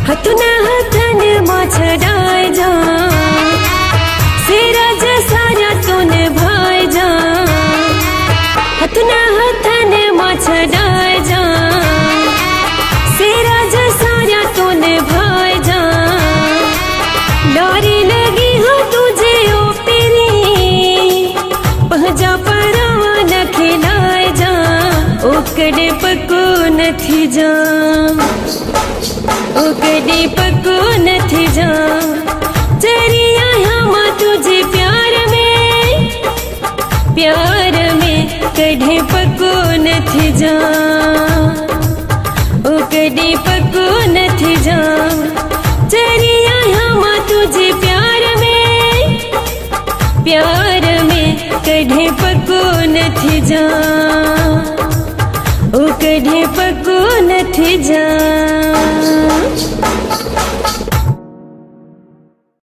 हथुना हथन मछड़ाए जा सिराज सारा तूने भाई जा हथुना हथन मछड़ाए जा सिराज सारा तूने भाई जा डोरी लगी हो तुझे ओ तेरी पहजा परावा न खिलाए जा ओकड़े पको न थी जा ओकड़े पको न थी जा चरिया हम तुझे प्यार में कढ़े पको न थी जा ओकड़े पको न थी जा चरिया हम तुझे प्यार में कढ़े पको न थी जा ओकड़े पको न थी जा।